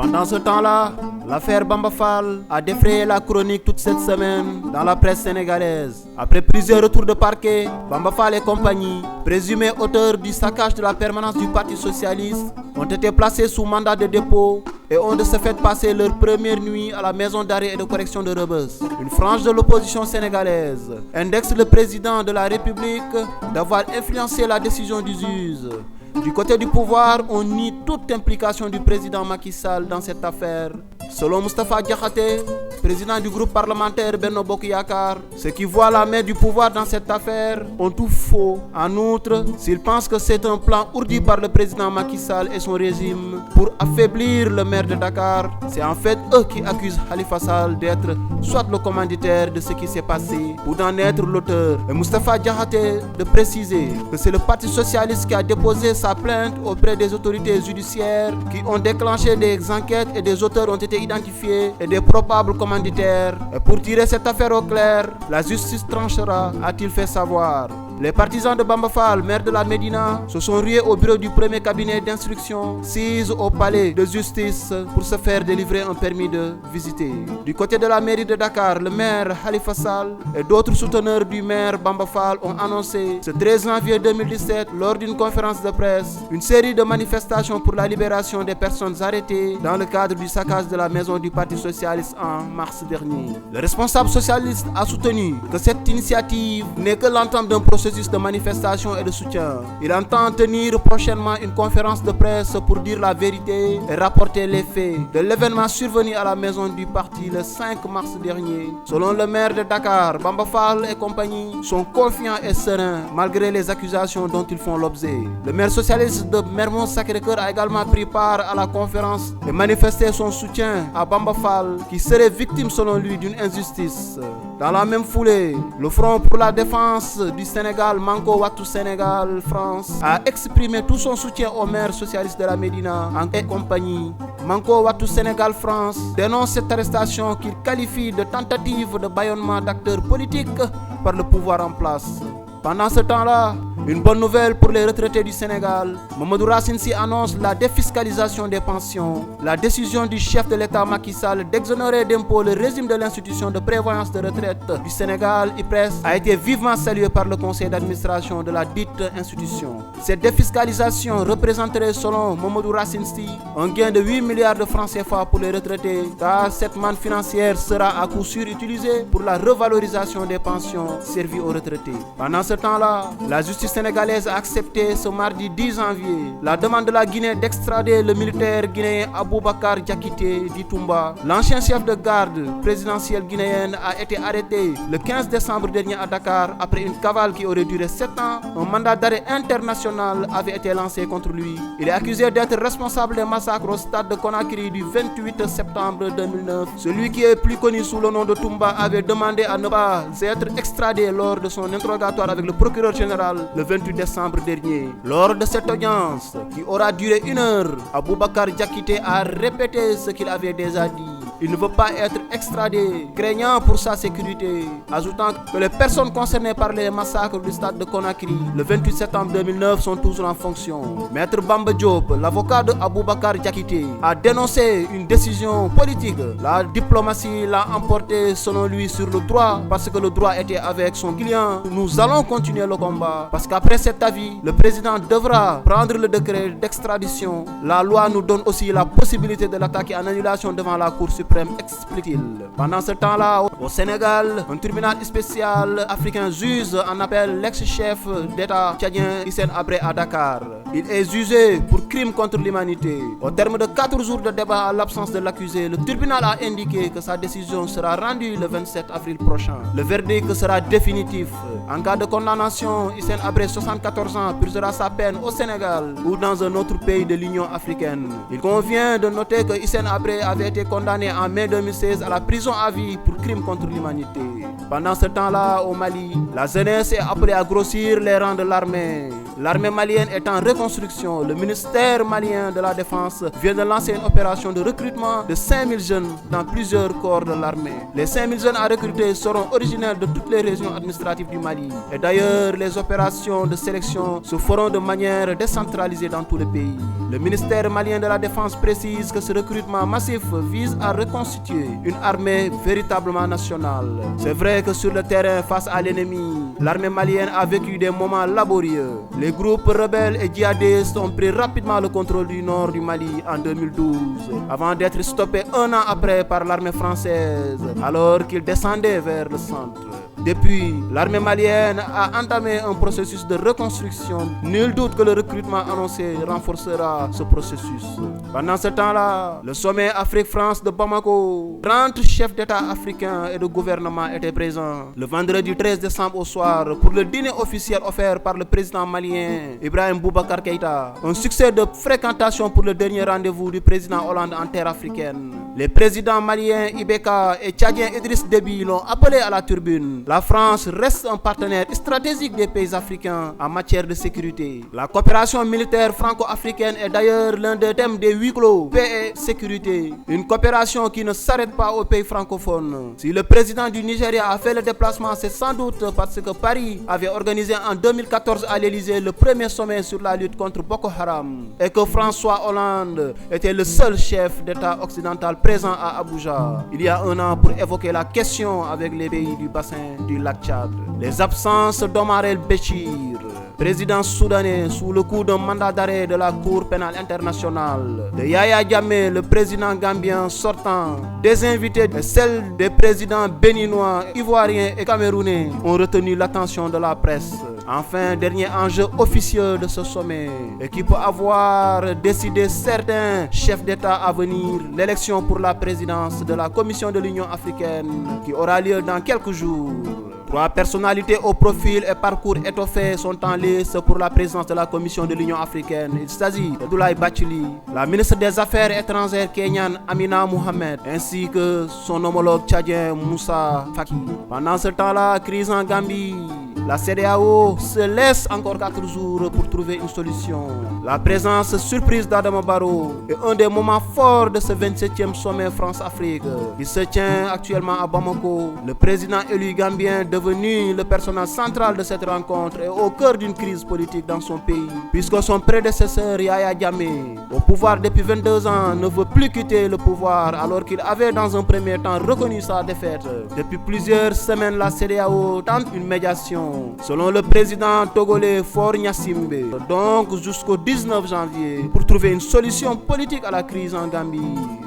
Pendant ce temps-là, l'affaire Bamba Fall a défrayé la chronique toute cette semaine dans la presse sénégalaise. Après plusieurs retours de parquet, Bamba Fall et compagnie, présumés auteurs du saccage de la permanence du Parti Socialiste, ont été placés sous mandat de dépôt et ont de ce fait passé leur première nuit à la maison d'arrêt et de correction de Rebeuss. Une frange de l'opposition sénégalaise indexe le président de la République d'avoir influencé la décision du juge. Du côté du pouvoir, on nie toute implication du président Macky Sall dans cette affaire. Selon Moustapha Diakhaté, président du groupe parlementaire Benno Bokk Yakaar, ceux qui voient la main du pouvoir dans cette affaire ont tout faux. En outre, s'ils pensent que c'est un plan ourdi par le président Macky Sall et son régime pour affaiblir le maire de Dakar, c'est en fait eux qui accusent Khalifa Sall d'être soit le commanditaire de ce qui s'est passé ou d'en être l'auteur. Et Moustapha Diakhaté de préciser que c'est le Parti Socialiste qui a déposé sa plainte auprès des autorités judiciaires qui ont déclenché des enquêtes et des auteurs ont été identifiés et des probables commanditaires. Et pour tirer cette affaire au clair, la justice tranchera, a-t-il fait savoir. Les partisans de Bamba Fall, maire de la Médina, se sont rués au bureau du premier cabinet d'instruction, sise au palais de justice pour se faire délivrer un permis de visiter. Du côté de la mairie de Dakar, le maire Khalifa Sall et d'autres souteneurs du maire Bamba Fall ont annoncé ce 13 janvier 2017, lors d'une conférence de presse, une série de manifestations pour la libération des personnes arrêtées dans le cadre du saccage de la maison du Parti Socialiste en mars dernier. Le responsable socialiste a soutenu que cette initiative n'est que l'entame d'un processus de manifestation et de soutien. Il entend tenir prochainement une conférence de presse pour dire la vérité et rapporter les faits de l'événement survenu à la maison du parti le 5 mars dernier. Selon le maire de Dakar, Bamba Fall et compagnie sont confiants et sereins malgré les accusations dont ils font l'objet. Le maire socialiste de Mermoz-Sacré-Cœur a également pris part à la conférence et manifesté son soutien à Bamba Fall qui serait victime selon lui d'une injustice. Dans la même foulée, le Front pour la défense du Sénégal, Manko Wattu Sénégal France, a exprimé tout son soutien au maire socialiste de la Médina et compagnie. Manko Wattu Sénégal France dénonce cette arrestation qu'il qualifie de tentative de bâillonnement d'acteurs politiques par le pouvoir en place. Pendant ce temps-là, une bonne nouvelle pour les retraités du Sénégal. Mamadou Racine Sy annonce la défiscalisation des pensions. La décision du chef de l'État Macky Sall d'exonérer d'impôts le régime de l'institution de prévoyance de retraite du Sénégal, IPRES, a été vivement saluée par le conseil d'administration de la dite institution. Cette défiscalisation représenterait selon Mamadou Racine Sy un gain de 8 milliards de francs CFA pour les retraités, car cette manne financière sera à coup sûr utilisée pour la revalorisation des pensions servies aux retraités. Pendant ce temps-là, la justice sénégalaise a accepté ce mardi 10 janvier la demande de la Guinée d'extrader le militaire guinéen Aboubacar Diakité dit Toumba. L'ancien chef de garde présidentielle guinéenne a été arrêté le 15 décembre dernier à Dakar après une cavale qui aurait duré 7 ans. Un mandat d'arrêt international avait été lancé contre lui. Il est accusé d'être responsable des massacres au stade de Conakry du 28 septembre 2009. Celui qui est plus connu sous le nom de Toumba avait demandé à ne pas être extradé lors de son interrogatoire avec le procureur général le 28 décembre dernier. Lors de cette audience, qui aura duré 1 heure, Aboubacar Diakité a répété ce qu'il avait déjà dit. Il ne veut pas être extradé, craignant pour sa sécurité, ajoutant que les personnes concernées par les massacres du stade de Conakry le 28 septembre 2009 sont toujours en fonction. Maître Bamba Diop, l'avocat de Aboubacar Diakité, a dénoncé une décision politique. La diplomatie l'a emporté selon lui sur le droit parce que le droit était avec son client. Nous allons continuer le combat parce qu'après cet avis, le président devra prendre le décret d'extradition. La loi nous donne aussi la possibilité de l'attaquer en annulation devant la Cour suprême, explique-t-il. Pendant ce temps-là, au Sénégal, un tribunal spécial africain juge en appel l'ex-chef d'État tchadien Hissène Habré à Dakar. Il est jugé pour crime contre l'humanité. Au terme de 4 jours de débat à l'absence de l'accusé, le tribunal a indiqué que sa décision sera rendue le 27 avril prochain. Le verdict sera définitif. En cas de condamnation, Hissène Habré, 74 ans, purgera sa peine au Sénégal ou dans un autre pays de l'Union africaine. Il convient de noter que Hissène Habré avait été condamné en mai 2016 à la prison à vie pour crime contre l'humanité. Pendant ce temps-là, au Mali, la jeunesse est appelée à grossir les rangs de l'armée. L'armée malienne est en reconstruction. Le ministère malien de la Défense vient de lancer une opération de recrutement de 5000 jeunes dans plusieurs corps de l'armée. Les 5000 jeunes à recruter seront originaires de toutes les régions administratives du Mali. Et d'ailleurs, les opérations de sélection se feront de manière décentralisée dans tout le pays. Le ministère malien de la Défense précise que ce recrutement massif vise à reconstituer une armée véritablement nationale. C'est vrai que sur le terrain, face à l'ennemi, l'armée malienne a vécu des moments laborieux. Les groupes rebelles et djihadistes ont pris rapidement le contrôle du nord du Mali en 2012, avant d'être stoppés un an après par l'armée française, alors qu'ils descendaient vers le centre. Depuis, l'armée malienne a entamé un processus de reconstruction. Nul doute que le recrutement annoncé renforcera ce processus. Pendant ce temps-là, le sommet Afrique-France de Bamako, 30 chefs d'État africains et de gouvernement étaient présents le vendredi 13 décembre au soir pour le dîner officiel offert par le président malien Ibrahim Boubacar Keïta. Un succès de fréquentation pour le dernier rendez-vous du président Hollande en terre africaine. Les présidents maliens Ibeka et tchadien Idriss Déby l'ont appelé à la turbine. La France reste un partenaire stratégique des pays africains en matière de sécurité. La coopération militaire franco-africaine est d'ailleurs l'un des thèmes des huis clos, paix et sécurité. Une coopération qui ne s'arrête pas aux pays francophones. Si le président du Nigeria a fait le déplacement, c'est sans doute parce que Paris avait organisé en 2014 à l'Élysée le premier sommet sur la lutte contre Boko Haram et que François Hollande était le seul chef d'État occidental présent à Abuja il y a un an pour évoquer la question avec les pays du bassin du lac Tchad. Les absences d'Omar el-Béchir, président soudanais sous le coup d'un mandat d'arrêt de la Cour pénale internationale, de Yaya Jammeh, le président gambien sortant, des invités et celles des présidents béninois, ivoiriens et camerounais ont retenu l'attention de la presse. Enfin, dernier enjeu officieux de ce sommet et qui peut avoir décidé certains chefs d'État à venir, l'élection pour la présidence de la Commission de l'Union africaine qui aura lieu dans quelques jours. 3 personnalités au profil et parcours étoffés sont en lice pour la présidence de la Commission de l'Union africaine. Il s'agit de Abdoulaye Bathily, la ministre des Affaires étrangères kenyane Amina Mohamed, ainsi que son homologue tchadien Moussa Faki. Pendant ce temps-là, crise en Gambie. La CEDEAO se laisse encore 4 jours pour trouver une solution. La présence surprise d'Adama Barrow est un des moments forts de ce 27e sommet France-Afrique qui se tient actuellement à Bamako. Le président élu gambien, devenu le personnage central de cette rencontre, est au cœur d'une crise politique dans son pays, puisque son prédécesseur Yaya Jammeh, au pouvoir depuis 22 ans, ne veut plus quitter le pouvoir alors qu'il avait dans un premier temps reconnu sa défaite. Depuis plusieurs semaines, la CEDEAO tente une médiation. Selon le président togolais Faure Gnassingbé, donc jusqu'au 19 janvier, pour trouver une solution politique à la crise en Gambie.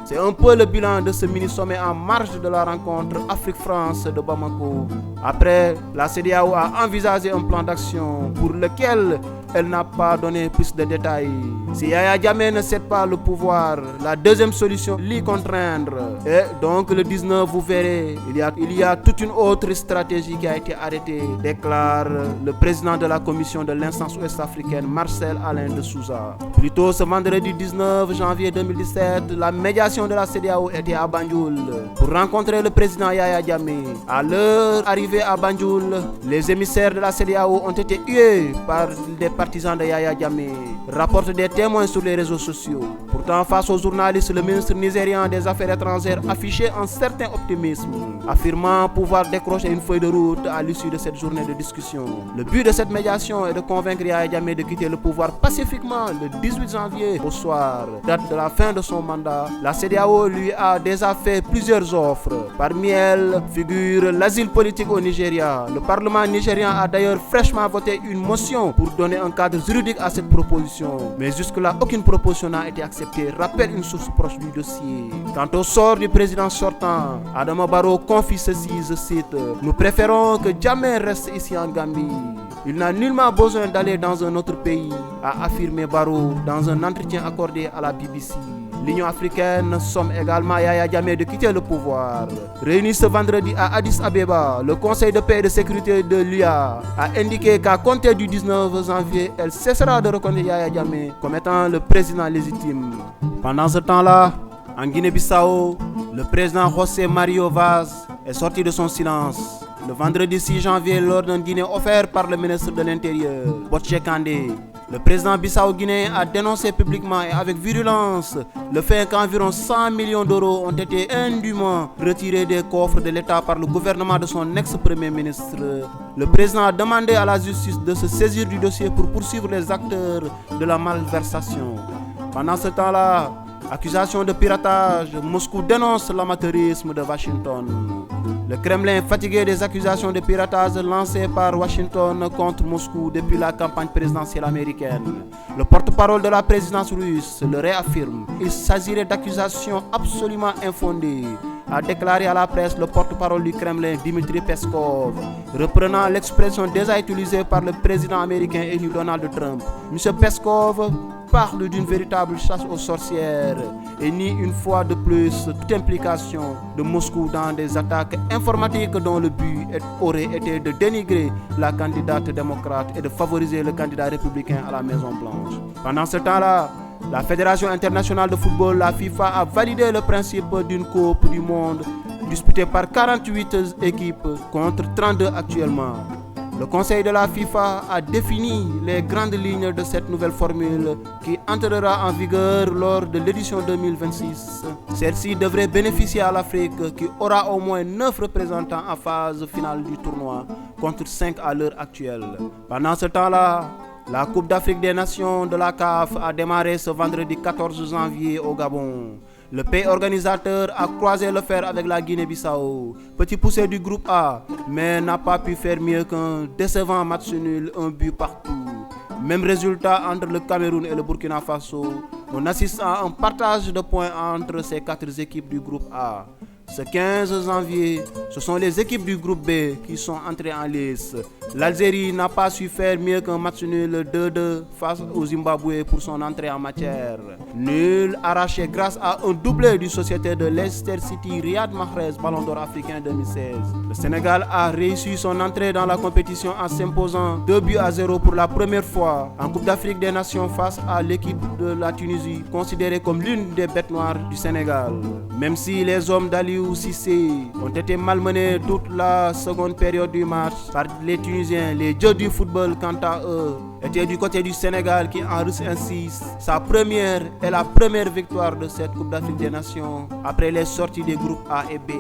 C'est un peu le bilan de ce mini-sommet en marge de la rencontre Afrique-France de Bamako. Après, la CEDEAO a envisagé un plan d'action pour lequel elle n'a pas donné plus de détails. Si Yaya Jammeh ne cède pas le pouvoir, la deuxième solution, l'y contraindre. Et donc le 19, vous verrez, il y a toute une autre stratégie qui a été arrêtée, déclare le président de la commission de l'instance ouest-africaine, Marcel Alain de Souza. Plus tôt ce vendredi 19 janvier 2017, la médiation de la CEDEAO était à Banjul pour rencontrer le président Yaya Jammeh. À l'heure arrivée à Banjul, les émissaires de la CEDEAO ont été hués par des partisans de Yaya Jammeh, rapportent des témoins sur les réseaux sociaux. Pourtant, face aux journalistes, le ministre nigérian des Affaires étrangères affichait un certain optimisme, affirmant pouvoir décrocher une feuille de route à l'issue de cette journée de discussion. Le but de cette médiation est de convaincre Yaya Jammeh de quitter le pouvoir pacifiquement le 18 janvier au soir, date de la fin de son mandat. La CEDEAO lui a déjà fait plusieurs offres. Parmi elles figure l'asile politique au Nigeria. Le Parlement nigérian a d'ailleurs fraîchement voté une motion pour donner un cadre juridique à cette proposition. Mais jusque-là, aucune proposition n'a été acceptée, rappelle une source proche du dossier. Quant au sort du président sortant, Adama Barrow confie ceci, je cite: « Nous préférons que Jammeh reste ici en Gambie. Il n'a nullement besoin d'aller dans un autre pays », a affirmé Barrow dans un entretien accordé à la BBC. L'Union africaine somme également Yaya Jammeh de quitter le pouvoir. Réuni ce vendredi à Addis Abeba, le Conseil de paix et de sécurité de l'UA a indiqué qu'à compter du 19 janvier, elle cessera de reconnaître Yaya Jammeh comme étant le président légitime. Pendant ce temps-là, en Guinée-Bissau, le président José Mario Vaz est sorti de son silence. le vendredi 6 janvier lors d'un dîner offert par le ministre de l'Intérieur, Botché Kandé. Le président bissau-guinéen a dénoncé publiquement et avec virulence le fait qu'environ 100 millions d'euros ont été indûment retirés des coffres de l'État par le gouvernement de son ex-premier ministre. Le président a demandé à la justice de se saisir du dossier pour poursuivre les acteurs de la malversation. Pendant ce temps-là, accusation de piratage, Moscou dénonce l'amateurisme de Washington. Le Kremlin, fatigué des accusations de piratage lancées par Washington contre Moscou depuis la campagne présidentielle américaine. Le porte-parole de la présidence russe le réaffirme. Il s'agirait d'accusations absolument infondées, a déclaré à la presse le porte-parole du Kremlin, Dmitry Peskov, reprenant l'expression déjà utilisée par le président américain élu Donald Trump. M. Peskov parle d'une véritable chasse aux sorcières et nie une fois de plus toute implication de Moscou dans des attaques informatiques dont le but aurait été de dénigrer la candidate démocrate et de favoriser le candidat républicain à la Maison-Blanche. Pendant ce temps-là, la Fédération internationale de football, la FIFA, a validé le principe d'une Coupe du monde disputée par 48 équipes contre 32 actuellement. Le Conseil de la FIFA a défini les grandes lignes de cette nouvelle formule qui entrera en vigueur lors de l'édition 2026. Celle-ci devrait bénéficier à l'Afrique qui aura au moins 9 représentants en phase finale du tournoi contre 5 à l'heure actuelle. Pendant ce temps-là, la Coupe d'Afrique des Nations de la CAF a démarré ce vendredi 14 janvier au Gabon. Le pays organisateur a croisé le fer avec la Guinée-Bissau, petit poussé du groupe A, mais n'a pas pu faire mieux qu'un décevant match nul, un but partout. Même résultat entre le Cameroun et le Burkina Faso. On assiste à un partage de points entre ces 4 équipes du groupe A. Ce 15 janvier, ce sont les équipes du groupe B qui sont entrées en lice. L'Algérie n'a pas su faire mieux qu'un match nul 2-2 face au Zimbabwe pour son entrée en matière. Nul arraché grâce à un doublé du sociétaire de Leicester City, Riyad Mahrez, Ballon d'Or africain 2016. Le Sénégal a réussi son entrée dans la compétition en s'imposant 2-0 pour la première fois en Coupe d'Afrique des Nations face à l'équipe de la Tunisie, considérée comme l'une des bêtes noires du Sénégal. Même si les hommes d'Aliou Cissé ont été malmenés toute la seconde période du match par les Tunisiens, les dieux du football, quant à eux, étaient du côté du Sénégal qui enregistre ainsi sa première et la première victoire de cette Coupe d'Afrique des Nations après les sorties des groupes A et B.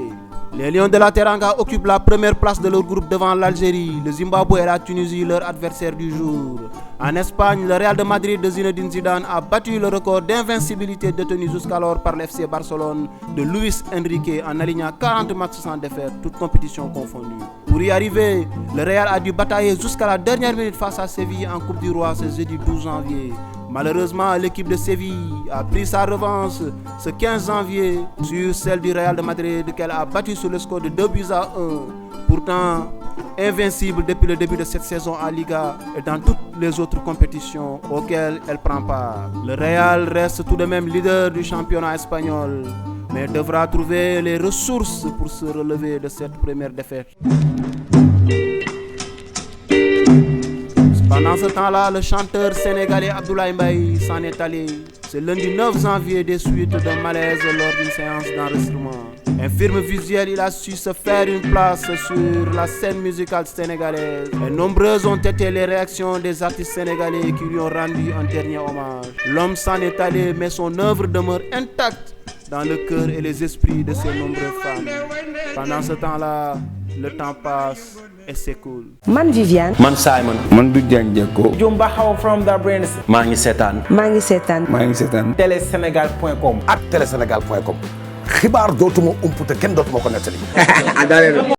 Les Lions de la Teranga occupent la première place de leur groupe devant l'Algérie, le Zimbabwe et la Tunisie, leur adversaire du jour. En Espagne, le Real de Madrid de Zinedine Zidane a battu le record d'invincibilité détenu jusqu'alors par l'FC Barcelone de Luis Enrique en alignant 40 matchs sans défaite, toutes compétitions confondues. Pour y arriver, le Real a dû batailler jusqu'à la dernière minute face à Séville en Coupe du Roi ce jeudi 12 janvier. Malheureusement, l'équipe de Séville a pris sa revanche ce 15 janvier sur celle du Real de Madrid qu'elle a battu sur le score de 2-1. Pourtant, invincible depuis le début de cette saison en Liga et dans toutes les autres compétitions auxquelles elle prend part. Le Real reste tout de même leader du championnat espagnol, mais devra trouver les ressources pour se relever de cette première défaite. Pendant ce temps-là, le chanteur sénégalais Abdoulaye Mbaye s'en est allé. C'est lundi 9 janvier des suites d'un malaise lors d'une séance d'enregistrement. Infirme visuel, il a su se faire une place sur la scène musicale sénégalaise. Et nombreuses ont été les réactions des artistes sénégalais qui lui ont rendu un dernier hommage. L'homme s'en est allé, mais son œuvre demeure intacte dans le cœur et les esprits de ses nombreux fans. Pendant ce temps-là, le temps passe et s'écoule. Man Viviane. Man Simon. Man du Dianjeko. Jumba How from the Brains. maa ngi seetaan. Telesenegal.com. Telesenegal.com. xibaar dootuma ump te kenn dootuma ko nettali.